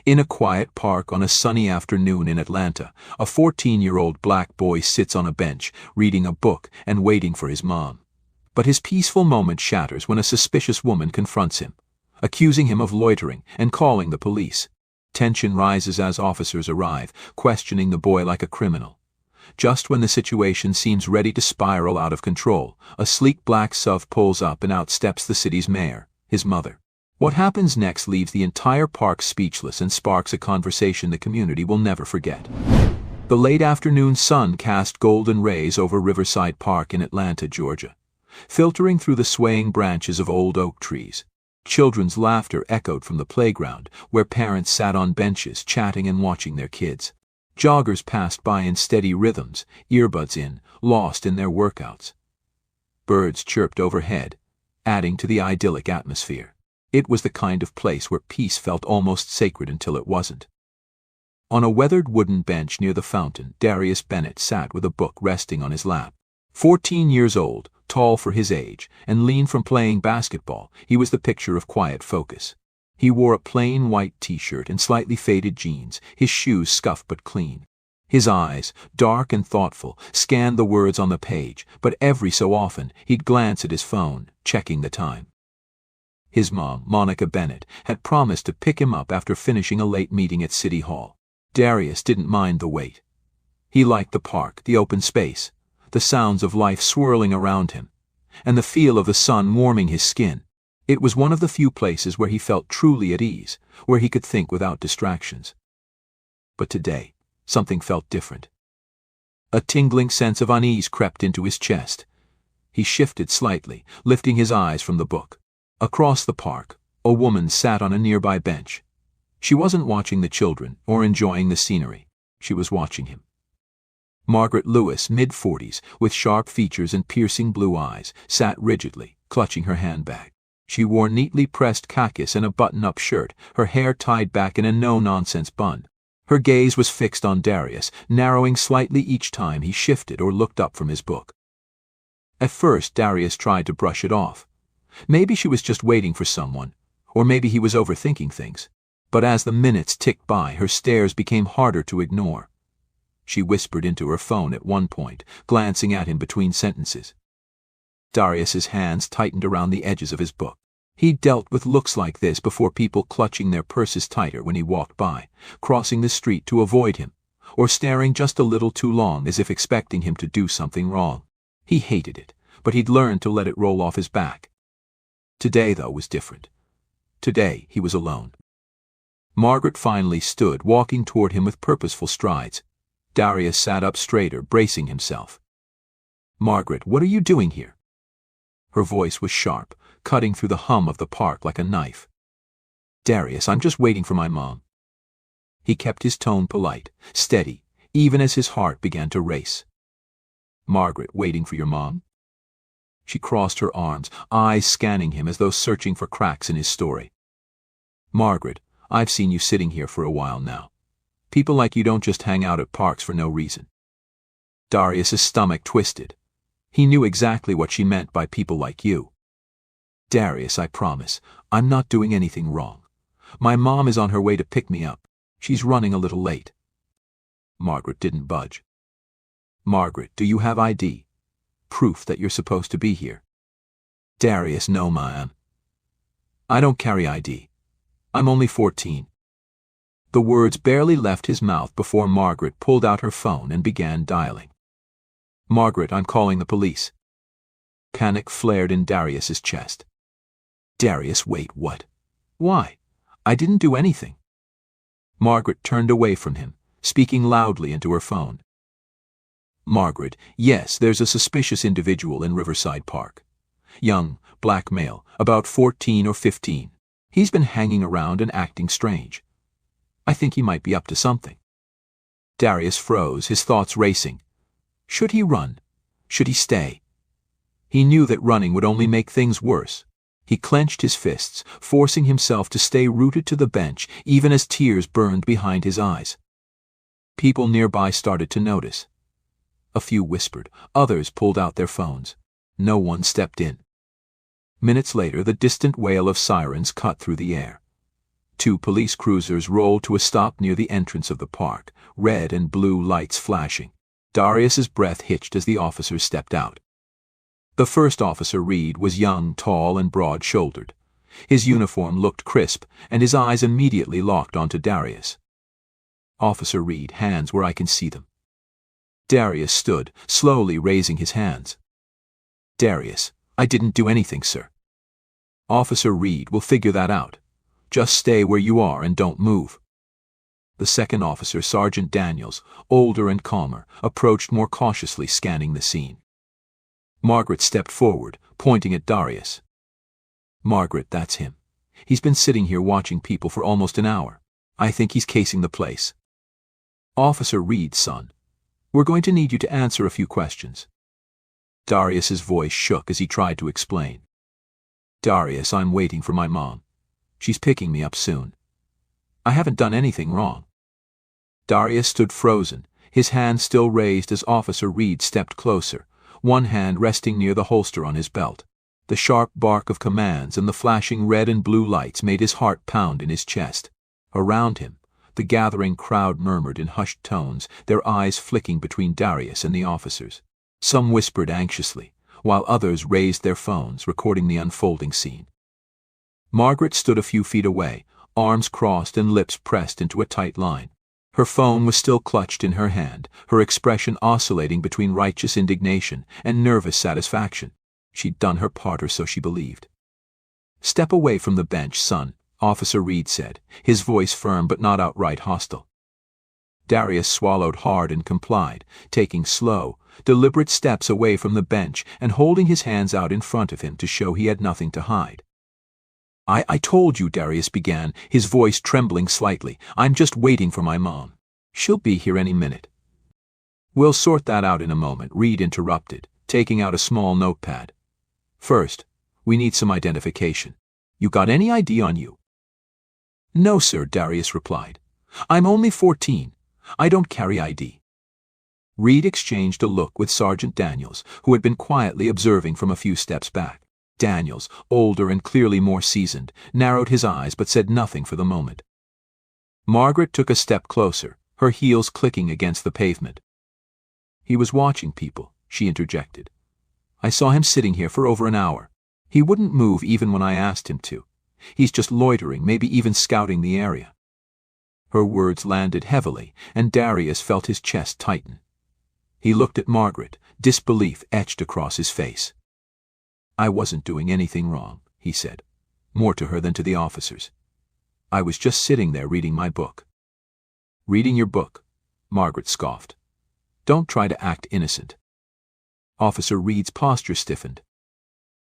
In a quiet park on a sunny afternoon in Atlanta, a 14-year-old black boy sits on a bench, reading a book and waiting for his mom. But his peaceful moment shatters when a suspicious woman confronts him, accusing him of loitering and calling the police. Tension rises as officers arrive, questioning the boy like a criminal. Just when the situation seems ready to spiral out of control, a sleek black SUV pulls up and out steps the city's mayor, his mother. What happens next leaves the entire park speechless and sparks a conversation the community will never forget. The late afternoon sun cast golden rays over Riverside Park in Atlanta, Georgia, filtering through the swaying branches of old oak trees. Children's laughter echoed from the playground, where parents sat on benches chatting and watching their kids. Joggers passed by in steady rhythms, earbuds in, lost in their workouts. Birds chirped overhead, adding to the idyllic atmosphere. It was the kind of place where peace felt almost sacred until it wasn't. On a weathered wooden bench near the fountain, Darius Bennett sat with a book resting on his lap. 14 years old, tall for his age, and lean from playing basketball, he was the picture of quiet focus. He wore a plain white t-shirt and slightly faded jeans, his shoes scuffed but clean. His eyes, dark and thoughtful, scanned the words on the page, but every so often he'd glance at his phone, checking the time. His mom, Monica Bennett, had promised to pick him up after finishing a late meeting at City Hall. Darius didn't mind the wait. He liked the park, the open space, the sounds of life swirling around him, and the feel of the sun warming his skin. It was one of the few places where he felt truly at ease, where he could think without distractions. But today, something felt different. A tingling sense of unease crept into his chest. He shifted slightly, lifting his eyes from the book. Across the park, a woman sat on a nearby bench. She wasn't watching the children or enjoying the scenery. She was watching him. Margaret Lewis, mid-40s, with sharp features and piercing blue eyes, sat rigidly, clutching her handbag. She wore neatly pressed khakis and a button-up shirt, her hair tied back in a no-nonsense bun. Her gaze was fixed on Darius, narrowing slightly each time he shifted or looked up from his book. At first, Darius tried to brush it off. Maybe she was just waiting for someone, or maybe he was overthinking things. But as the minutes ticked by, her stares became harder to ignore. She whispered into her phone at one point, glancing at him between sentences. Darius's hands tightened around the edges of his book. He'd dealt with looks like this before, people clutching their purses tighter when he walked by, crossing the street to avoid him, or staring just a little too long as if expecting him to do something wrong. He hated it, but he'd learned to let it roll off his back. Today, though, was different. Today, he was alone. Margaret finally stood, walking toward him with purposeful strides. Darius sat up straighter, bracing himself. "Margaret, what are you doing here?" Her voice was sharp, cutting through the hum of the park like a knife. "Darius, I'm just waiting for my mom." He kept his tone polite, steady, even as his heart began to race. "Margaret, waiting for your mom?" She crossed her arms, eyes scanning him as though searching for cracks in his story. "Margaret, I've seen you sitting here for a while now. People like you don't just hang out at parks for no reason." Darius's stomach twisted. He knew exactly what she meant by people like you. "Darius, I promise, I'm not doing anything wrong. My mom is on her way to pick me up. She's running a little late." Margaret didn't budge. "Margaret, do you have ID? Proof that you're supposed to be here?" "Darius, no, ma'am. I don't carry ID. I'm only 14. The words barely left his mouth before Margaret pulled out her phone and began dialing. "Margaret, I'm calling the police." Panic flared in Darius's chest. "Darius, wait, what? Why? I didn't do anything." Margaret turned away from him, speaking loudly into her phone. "Margaret, yes, there's a suspicious individual in Riverside Park. Young, black male, about 14 or 15. He's been hanging around and acting strange. I think he might be up to something." Darius froze, his thoughts racing. Should he run? Should he stay? He knew that running would only make things worse. He clenched his fists, forcing himself to stay rooted to the bench, even as tears burned behind his eyes. People nearby started to notice. A few whispered, others pulled out their phones. No one stepped in. Minutes later, the distant wail of sirens cut through the air. Two police cruisers rolled to a stop near the entrance of the park, red and blue lights flashing. Darius's breath hitched as the officers stepped out. The first officer, Reed, was young, tall, and broad-shouldered. His uniform looked crisp, and his eyes immediately locked onto Darius. "Officer Reed, hands where I can see them." Darius stood, slowly raising his hands. "Darius, I didn't do anything, sir." "Officer Reed will figure that out. Just stay where you are and don't move." The second officer, Sergeant Daniels, older and calmer, approached more cautiously, scanning the scene. Margaret stepped forward, pointing at Darius. "Margaret, that's him. He's been sitting here watching people for almost an hour. I think he's casing the place." "Officer Reed, son, we're going to need you to answer a few questions." Darius's voice shook as he tried to explain. "Darius, I'm waiting for my mom. She's picking me up soon. I haven't done anything wrong." Darius stood frozen, his hand still raised as Officer Reed stepped closer, one hand resting near the holster on his belt. The sharp bark of commands and the flashing red and blue lights made his heart pound in his chest. Around him, the gathering crowd murmured in hushed tones, their eyes flicking between Darius and the officers. Some whispered anxiously, while others raised their phones, recording the unfolding scene. Margaret stood a few feet away, arms crossed and lips pressed into a tight line. Her phone was still clutched in her hand, her expression oscillating between righteous indignation and nervous satisfaction. She'd done her part, or so she believed. "Step away from the bench, son," Officer Reed said, his voice firm but not outright hostile. Darius swallowed hard and complied, taking slow, deliberate steps away from the bench and holding his hands out in front of him to show he had nothing to hide. I told you," Darius began, his voice trembling slightly. "I'm just waiting for my mom. She'll be here any minute." "We'll sort that out in a moment," Reed interrupted, taking out a small notepad. "First, we need some identification. You got any ID on you?" "No, sir," Darius replied. "I'm only 14. I don't carry ID." Reed exchanged a look with Sergeant Daniels, who had been quietly observing from a few steps back. Daniels, older and clearly more seasoned, narrowed his eyes but said nothing for the moment. Margaret took a step closer, her heels clicking against the pavement. "He was watching people," she interjected. "I saw him sitting here for over an hour. He wouldn't move even when I asked him to. He's just loitering, maybe even scouting the area." Her words landed heavily, and Darius felt his chest tighten. He looked at Margaret, disbelief etched across his face. "I wasn't doing anything wrong," he said, more to her than to the officers. "I was just sitting there reading my book." "Reading your book?" Margaret scoffed. "Don't try to act innocent." Officer Reed's posture stiffened.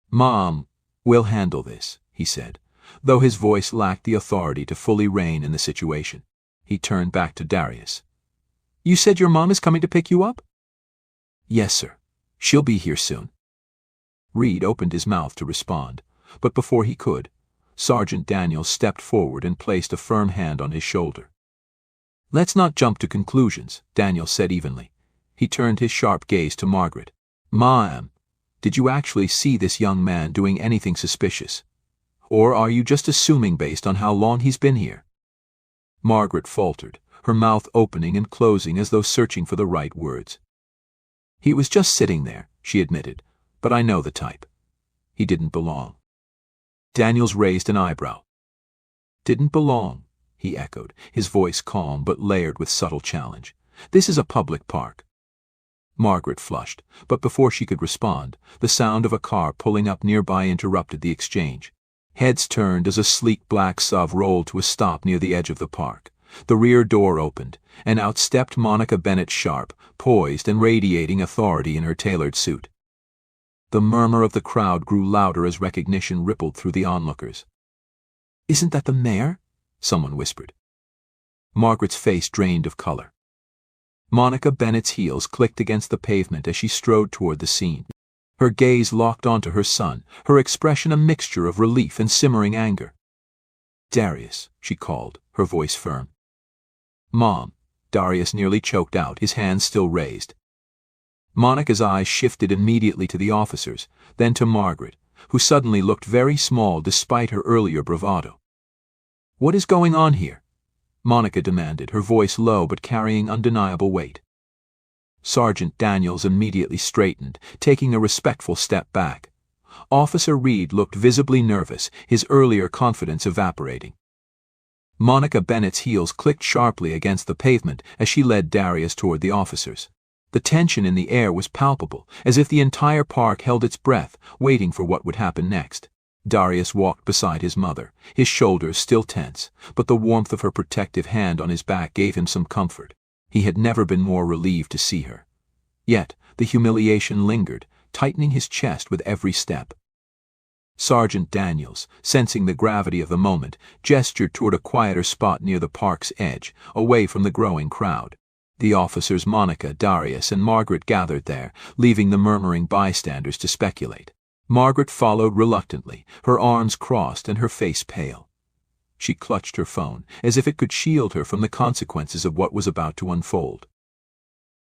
"Mom, we'll handle this," he said, though his voice lacked the authority to fully rein in the situation. He turned back to Darius. "You said your mom is coming to pick you up?" "Yes, sir. She'll be here soon." Reed opened his mouth to respond, but before he could, Sergeant Daniels stepped forward and placed a firm hand on his shoulder. "Let's not jump to conclusions," Daniels said evenly. He turned his sharp gaze to Margaret. "Ma'am, did you actually see this young man doing anything suspicious? Or are you just assuming based on how long he's been here?" Margaret faltered, her mouth opening and closing as though searching for the right words. "He was just sitting there," she admitted, "but I know the type. He didn't belong." Daniels raised an eyebrow. "Didn't belong," he echoed, his voice calm but layered with subtle challenge. "This is a public park." Margaret flushed, but before she could respond, the sound of a car pulling up nearby interrupted the exchange. Heads turned as a sleek black SUV rolled to a stop near the edge of the park. The rear door opened, and out stepped Monica Bennett Sharp, poised and radiating authority in her tailored suit. The murmur of the crowd grew louder as recognition rippled through the onlookers. "Isn't that the mayor?" someone whispered. Margaret's face drained of color. Monica Bennett's heels clicked against the pavement as she strode toward the scene. Her gaze locked onto her son, her expression a mixture of relief and simmering anger. "Darius," she called, her voice firm. "Mom," Darius nearly choked out, his hands still raised. Monica's eyes shifted immediately to the officers, then to Margaret, who suddenly looked very small despite her earlier bravado. What is going on here? Monica demanded, her voice low but carrying undeniable weight. Sergeant Daniels immediately straightened, taking a respectful step back. Officer Reed looked visibly nervous, his earlier confidence evaporating. Monica Bennett's heels clicked sharply against the pavement as she led Darius toward the officers. The tension in the air was palpable, as if the entire park held its breath, waiting for what would happen next. Darius walked beside his mother, his shoulders still tense, but the warmth of her protective hand on his back gave him some comfort. He had never been more relieved to see her. Yet, the humiliation lingered, tightening his chest with every step. Sergeant Daniels, sensing the gravity of the moment, gestured toward a quieter spot near the park's edge, away from the growing crowd. The officers Monica, Darius, and Margaret gathered there, leaving the murmuring bystanders to speculate. Margaret followed reluctantly, her arms crossed and her face pale. She clutched her phone, as if it could shield her from the consequences of what was about to unfold.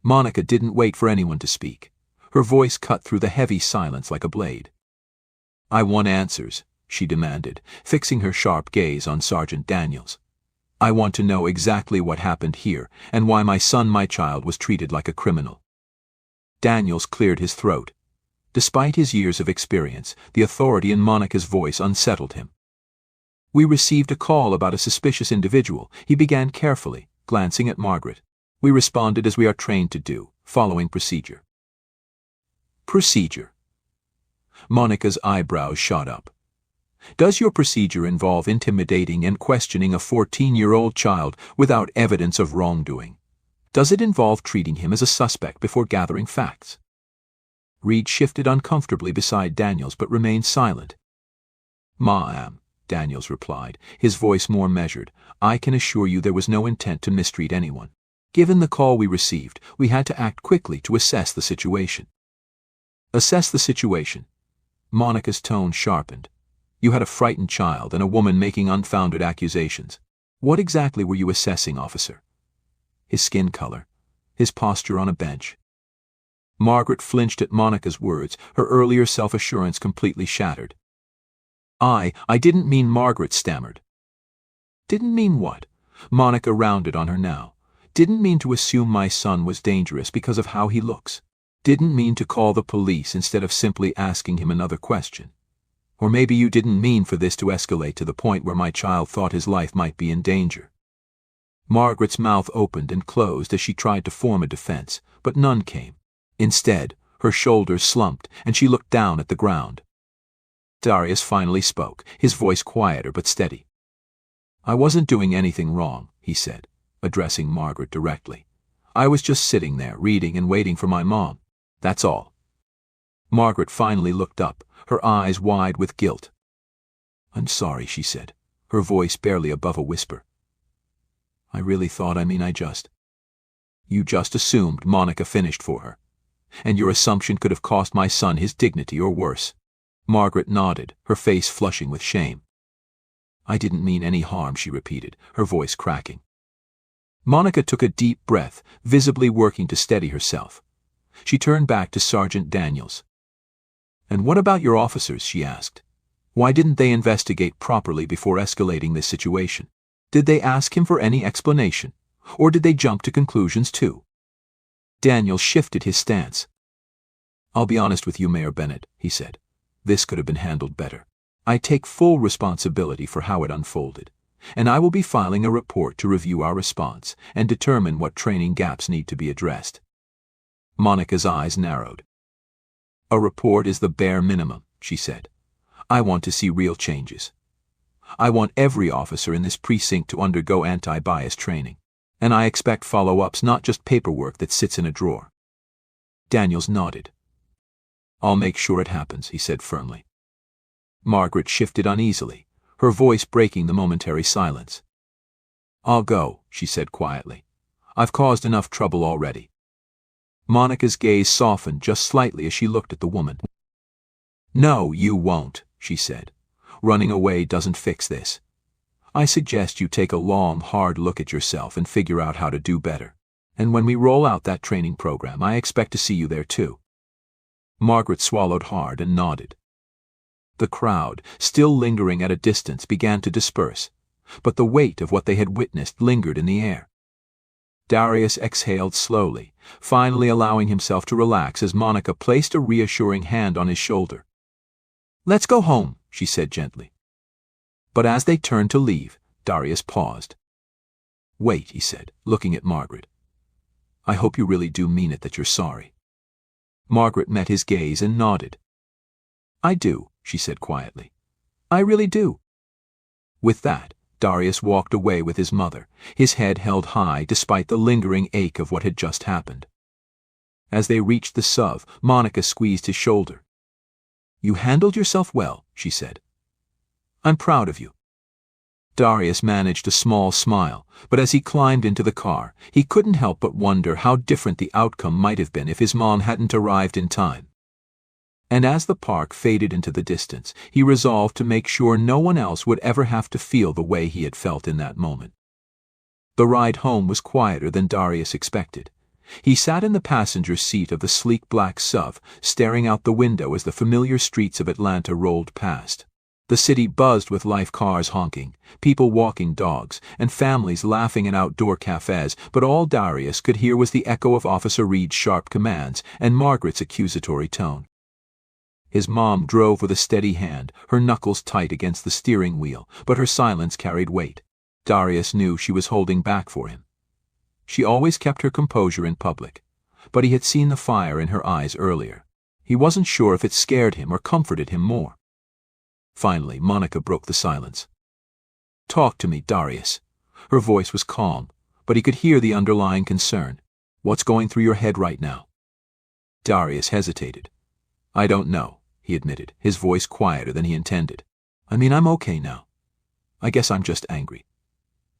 Monica didn't wait for anyone to speak. Her voice cut through the heavy silence like a blade. "I want answers," she demanded, fixing her sharp gaze on Sergeant Daniels. "I want to know exactly what happened here and why my child, was treated like a criminal." Daniels cleared his throat. Despite his years of experience, the authority in Monica's voice unsettled him. "We received a call about a suspicious individual," he began carefully, glancing at Margaret. "We responded as we are trained to do, following procedure." "Procedure?" Monica's eyebrows shot up. "Does your procedure involve intimidating and questioning a 14-year-old child without evidence of wrongdoing? Does it involve treating him as a suspect before gathering facts?" Reed shifted uncomfortably beside Daniels but remained silent. "Ma'am," Daniels replied, his voice more measured, "I can assure you there was no intent to mistreat anyone. Given the call we received, we had to act quickly to assess the situation." "Assess the situation?" Monica's tone sharpened. "You had a frightened child and a woman making unfounded accusations. What exactly were you assessing, officer?" "His skin color, his posture on a bench." Margaret flinched at Monica's words, her earlier self-assurance completely shattered. I didn't mean," Margaret stammered. "Didn't mean what?" Monica rounded on her now. "Didn't mean to assume my son was dangerous because of how he looks. Didn't mean to call the police instead of simply asking him another question. Or maybe you didn't mean for this to escalate to the point where my child thought his life might be in danger." Margaret's mouth opened and closed as she tried to form a defense, but none came. Instead, her shoulders slumped and she looked down at the ground. Darius finally spoke, his voice quieter but steady. "I wasn't doing anything wrong," he said, addressing Margaret directly. "I was just sitting there, reading and waiting for my mom. That's all." Margaret finally looked up, her eyes wide with guilt. "I'm sorry," she said, her voice barely above a whisper. "I really thought, I just—" "You just assumed," Monica finished for her. "And your assumption could have cost my son his dignity or worse." Margaret nodded, her face flushing with shame. "I didn't mean any harm," she repeated, her voice cracking. Monica took a deep breath, visibly working to steady herself. She turned back to Sergeant Daniels. "And what about your officers?" she asked. "Why didn't they investigate properly before escalating this situation? Did they ask him for any explanation? Or did they jump to conclusions too?" Daniels shifted his stance. "I'll be honest with you, Mayor Bennett," he said. "This could have been handled better. I take full responsibility for how it unfolded, and I will be filing a report to review our response and determine what training gaps need to be addressed." Monica's eyes narrowed. "A report is the bare minimum," she said. "I want to see real changes. I want every officer in this precinct to undergo anti-bias training, and I expect follow-ups, not just paperwork that sits in a drawer." Daniels nodded. "I'll make sure it happens," he said firmly. Margaret shifted uneasily, her voice breaking the momentary silence. "I'll go," she said quietly. "I've caused enough trouble already." Monica's gaze softened just slightly as she looked at the woman. "No, you won't," she said. "Running away doesn't fix this. I suggest you take a long, hard look at yourself and figure out how to do better. And when we roll out that training program, I expect to see you there too." Margaret swallowed hard and nodded. The crowd, still lingering at a distance, began to disperse. but the weight of what they had witnessed lingered in the air. Darius exhaled slowly, finally allowing himself to relax as Monica placed a reassuring hand on his shoulder. "Let's go home," she said gently. But as they turned to leave, Darius paused. "Wait," he said, looking at Margaret. "I hope you really do mean it that you're sorry." Margaret met his gaze and nodded. "I do," she said quietly. "I really do." With that, Darius walked away with his mother, his head held high despite the lingering ache of what had just happened. As they reached the SUV, Monica squeezed his shoulder. "You handled yourself well," she said. "I'm proud of you." Darius managed a small smile, but as he climbed into the car, he couldn't help but wonder how different the outcome might have been if his mom hadn't arrived in time. And as the park faded into the distance, he resolved to make sure no one else would ever have to feel the way he had felt in that moment. The ride home was quieter than Darius expected. He sat in the passenger seat of the sleek black SUV, staring out the window as the familiar streets of Atlanta rolled past. The city buzzed with life, cars honking, people walking dogs, and families laughing in outdoor cafes, but all Darius could hear was the echo of Officer Reed's sharp commands and Margaret's accusatory tone. His mom drove with a steady hand, her knuckles tight against the steering wheel, but her silence carried weight. Darius knew she was holding back for him. She always kept her composure in public, but he had seen the fire in her eyes earlier. He wasn't sure if it scared him or comforted him more. Finally, Monica broke the silence. "Talk to me, Darius." Her voice was calm, but he could hear the underlying concern. "What's going through your head right now?" Darius hesitated. "I don't know," he admitted, his voice quieter than he intended. I'm okay now. I guess I'm just angry.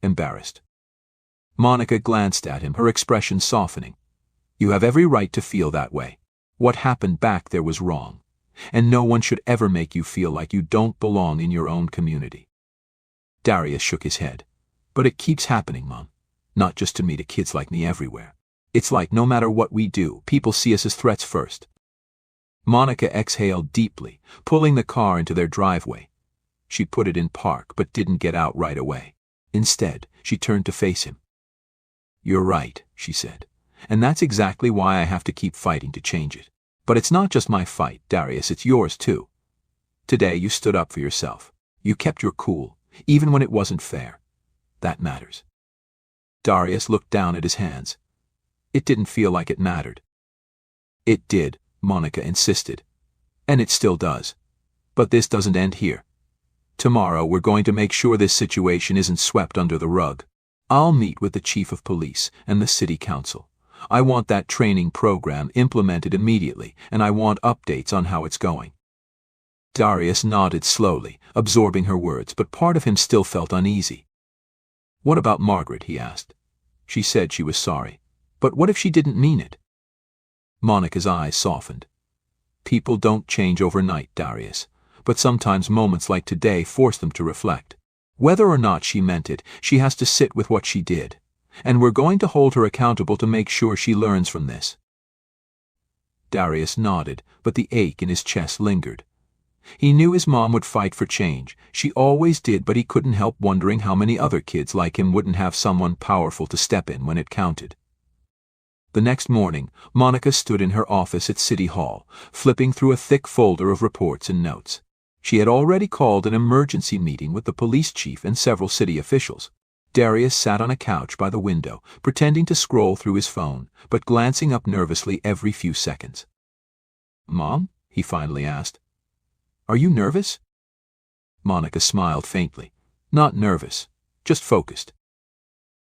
Embarrassed." Monica glanced at him, her expression softening. "You have every right to feel that way. What happened back there was wrong, and no one should ever make you feel like you don't belong in your own community." Darius shook his head. "But it keeps happening, Mom. Not just to me, to kids like me everywhere. It's like no matter what we do, people see us as threats first." Monica exhaled deeply, pulling the car into their driveway. She put it in park, but didn't get out right away. Instead, she turned to face him. "You're right," she said, "and that's exactly why I have to keep fighting to change it. But it's not just my fight, Darius, it's yours too. Today you stood up for yourself. You kept your cool, even when it wasn't fair. That matters." Darius looked down at his hands. It didn't feel like it mattered. "It did," Monica insisted. "And it still does. But this doesn't end here. Tomorrow we're going to make sure this situation isn't swept under the rug. I'll meet with the chief of police and the city council. I want that training program implemented immediately, and I want updates on how it's going." Darius nodded slowly, absorbing her words, but part of him still felt uneasy. "What about Margaret?" he asked. "She said she was sorry. But what if she didn't mean it?" Monica's eyes softened. "People don't change overnight, Darius, but sometimes moments like today force them to reflect. Whether or not she meant it, she has to sit with what she did, and we're going to hold her accountable to make sure she learns from this." Darius nodded, but the ache in his chest lingered. He knew his mom would fight for change. She always did, but he couldn't help wondering how many other kids like him wouldn't have someone powerful to step in when it counted. The next morning, Monica stood in her office at City Hall, flipping through a thick folder of reports and notes. She had already called an emergency meeting with the police chief and several city officials. Darius sat on a couch by the window, pretending to scroll through his phone, but glancing up nervously every few seconds. "Mom?" he finally asked. "Are you nervous?" Monica smiled faintly. "Not nervous, just focused."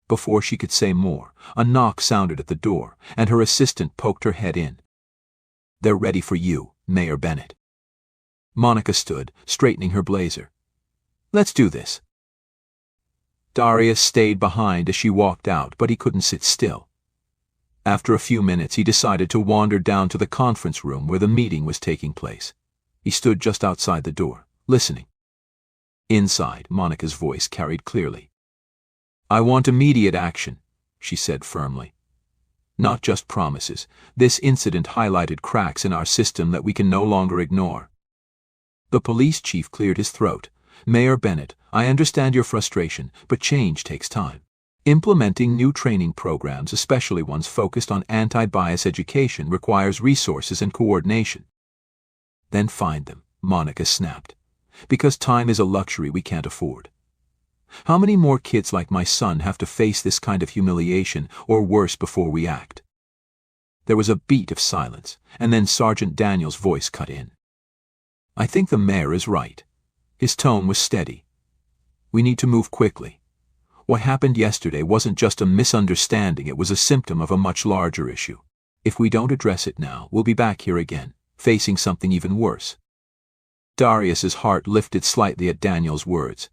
Before she could say more, a knock sounded at the door, and her assistant poked her head in. "They're ready for you, Mayor Bennett." Monica stood, straightening her blazer. "Let's do this." Darius stayed behind as she walked out, but he couldn't sit still. After a few minutes, he decided to wander down to the conference room where the meeting was taking place. He stood just outside the door, listening. Inside, Monica's voice carried clearly. "I want immediate action," she said firmly. "Not just promises. This incident highlighted cracks in our system that we can no longer ignore." The police chief cleared his throat. "Mayor Bennett, I understand your frustration, but change takes time. Implementing new training programs, especially ones focused on anti-bias education, requires resources and coordination. Then find them, Monica snapped. Because time is a luxury we can't afford. How many more kids like my son have to face this kind of humiliation or worse before we act? There was a beat of silence, and then Sergeant Daniels' voice cut in. I think the mayor is right. His tone was steady. We need to move quickly. What happened yesterday wasn't just a misunderstanding, it was a symptom of a much larger issue. If we don't address it now, we'll be back here again, facing something even worse. Darius's heart lifted slightly at Daniel's words.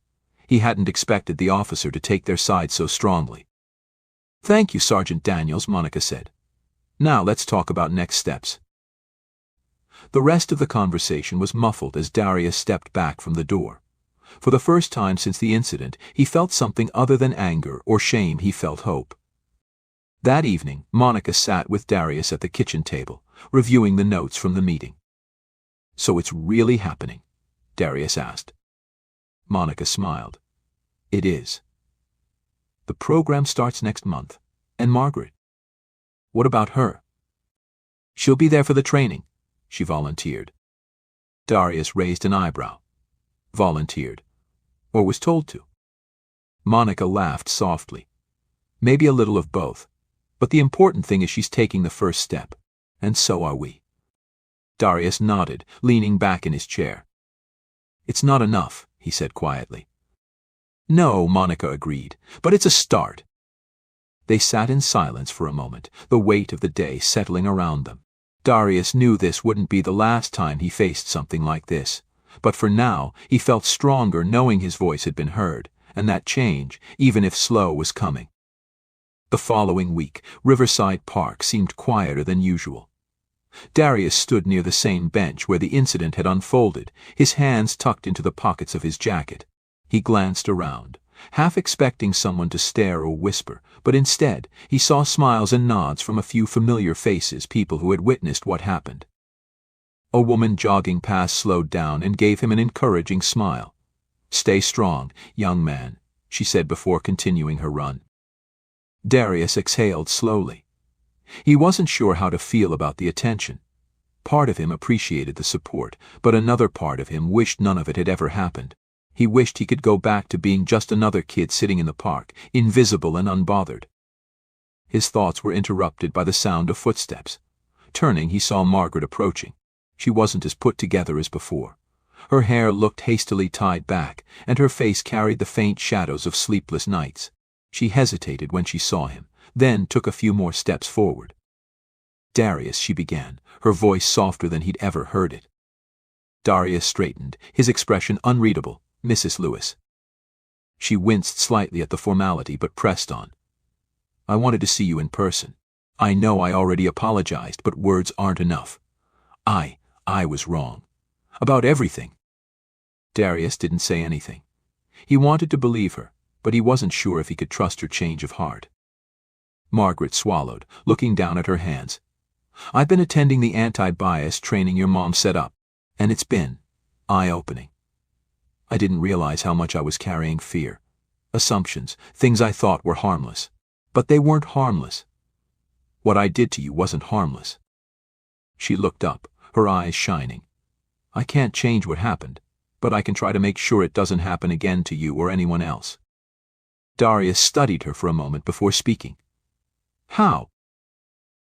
He hadn't expected the officer to take their side so strongly. Thank you, Sergeant Daniels, Monica said. Now let's talk about next steps. The rest of the conversation was muffled as Darius stepped back from the door. For the first time since the incident, he felt something other than anger or shame. He felt hope. That evening, Monica sat with Darius at the kitchen table, reviewing the notes from the meeting. So it's really happening? Darius asked. Monica smiled. It is. The program starts next month. And Margaret? What about her? She'll be there for the training, she volunteered. Darius raised an eyebrow. Volunteered. Or was told to. Monica laughed softly. Maybe a little of both. But the important thing is she's taking the first step. And so are we. Darius nodded, leaning back in his chair. It's not enough, he said quietly. No, Monica agreed, but it's a start. They sat in silence for a moment, the weight of the day settling around them. Darius knew this wouldn't be the last time he faced something like this. But for now, he felt stronger knowing his voice had been heard, and that change, even if slow, was coming. The following week, Riverside Park seemed quieter than usual. Darius stood near the same bench where the incident had unfolded, his hands tucked into the pockets of his jacket. He glanced around, half expecting someone to stare or whisper, but instead he saw smiles and nods from a few familiar faces, people who had witnessed what happened. A woman jogging past slowed down and gave him an encouraging smile. Stay strong, young man, she said before continuing her run. Darius exhaled slowly. He wasn't sure how to feel about the attention. Part of him appreciated the support, but another part of him wished none of it had ever happened. He wished he could go back to being just another kid sitting in the park, invisible and unbothered. His thoughts were interrupted by the sound of footsteps. Turning, he saw Margaret approaching. She wasn't as put together as before. Her hair looked hastily tied back, and her face carried the faint shadows of sleepless nights. She hesitated when she saw him, then took a few more steps forward. Darius, she began, her voice softer than he'd ever heard it. Darius straightened, his expression unreadable. Mrs. Lewis. She winced slightly at the formality but pressed on. I wanted to see you in person. I know I already apologized, but words aren't enough. I was wrong. About everything. Darius didn't say anything. He wanted to believe her, but he wasn't sure if he could trust her change of heart. Margaret swallowed, looking down at her hands. I've been attending the anti-bias training your mom set up, and it's been eye-opening. I didn't realize how much I was carrying fear. Assumptions, things I thought were harmless. But they weren't harmless. What I did to you wasn't harmless. She looked up, her eyes shining. I can't change what happened, but I can try to make sure it doesn't happen again to you or anyone else. Darius studied her for a moment before speaking. How?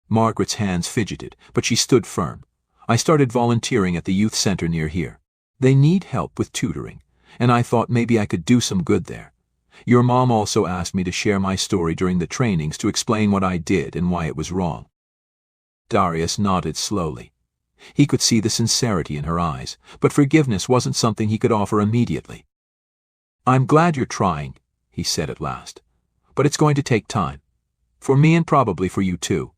Margaret's hands fidgeted, but she stood firm. I started volunteering at the youth center near here. They need help with tutoring, and I thought maybe I could do some good there. Your mom also asked me to share my story during the trainings to explain what I did and why it was wrong. Darius nodded slowly. He could see the sincerity in her eyes, but forgiveness wasn't something he could offer immediately. I'm glad you're trying, he said at last, but it's going to take time. For me and probably for you too.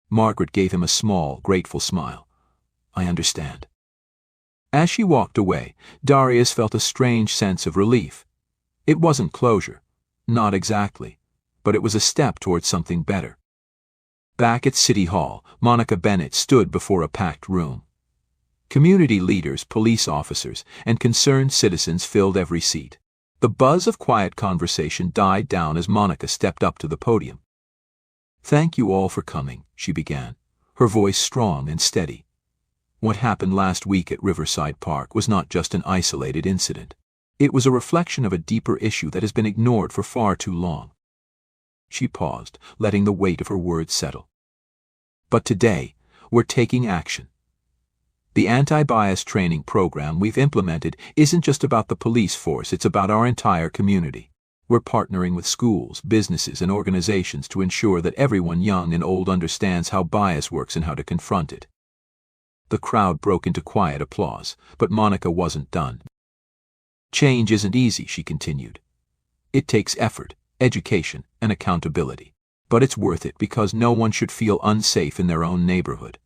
Margaret gave him a small, grateful smile. I understand. As she walked away, Darius felt a strange sense of relief. It wasn't closure, not exactly, but it was a step towards something better. Back at City Hall, Monica Bennett stood before a packed room. Community leaders, police officers, and concerned citizens filled every seat. The buzz of quiet conversation died down as Monica stepped up to the podium. "Thank you all for coming," she began, her voice strong and steady. What happened last week at Riverside Park was not just an isolated incident. It was a reflection of a deeper issue that has been ignored for far too long. She paused, letting the weight of her words settle. But today, we're taking action. The anti-bias training program we've implemented isn't just about the police force, it's about our entire community. We're partnering with schools, businesses, and organizations to ensure that everyone young and old understands how bias works and how to confront it. The crowd broke into quiet applause, but Monica wasn't done. "Change isn't easy," she continued. "It takes effort, education, and accountability. But it's worth it because no one should feel unsafe in their own neighborhood.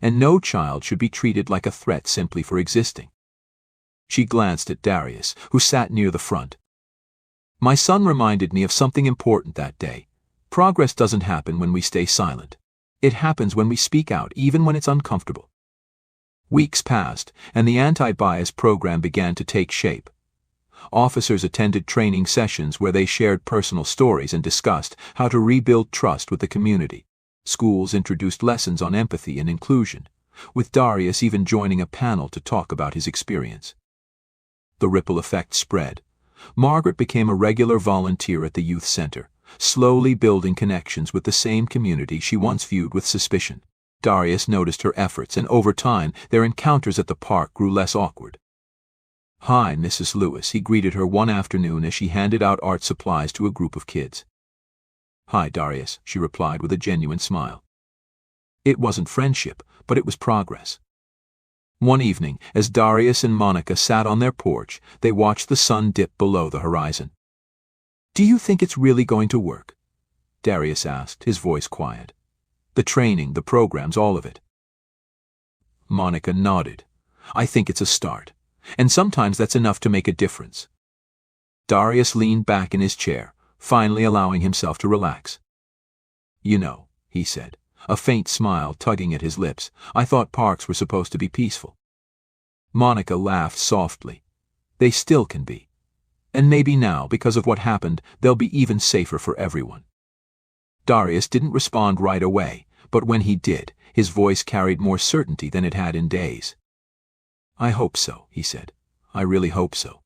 And no child should be treated like a threat simply for existing." She glanced at Darius, who sat near the front. "My son reminded me of something important that day. Progress doesn't happen when we stay silent. It happens when we speak out, even when it's uncomfortable." Weeks passed, and the anti-bias program began to take shape. Officers attended training sessions where they shared personal stories and discussed how to rebuild trust with the community. Schools introduced lessons on empathy and inclusion, with Darius even joining a panel to talk about his experience. The ripple effect spread. Margaret became a regular volunteer at the youth center, slowly building connections with the same community she once viewed with suspicion. Darius noticed her efforts, and over time, their encounters at the park grew less awkward. "Hi, Mrs. Lewis," he greeted her one afternoon as she handed out art supplies to a group of kids. "Hi, Darius," she replied with a genuine smile. It wasn't friendship, but it was progress. One evening, as Darius and Monica sat on their porch, they watched the sun dip below the horizon. "Do you think it's really going to work?" Darius asked, his voice quiet. "The training, the programs, all of it." Monica nodded. "I think it's a start, and sometimes that's enough to make a difference." Darius leaned back in his chair, finally allowing himself to relax. "You know," he said, a faint smile tugging at his lips, "I thought parks were supposed to be peaceful." Monica laughed softly. "They still can be. And maybe now, because of what happened, they'll be even safer for everyone." Darius didn't respond right away, but when he did, his voice carried more certainty than it had in days. "I hope so," he said. "I really hope so."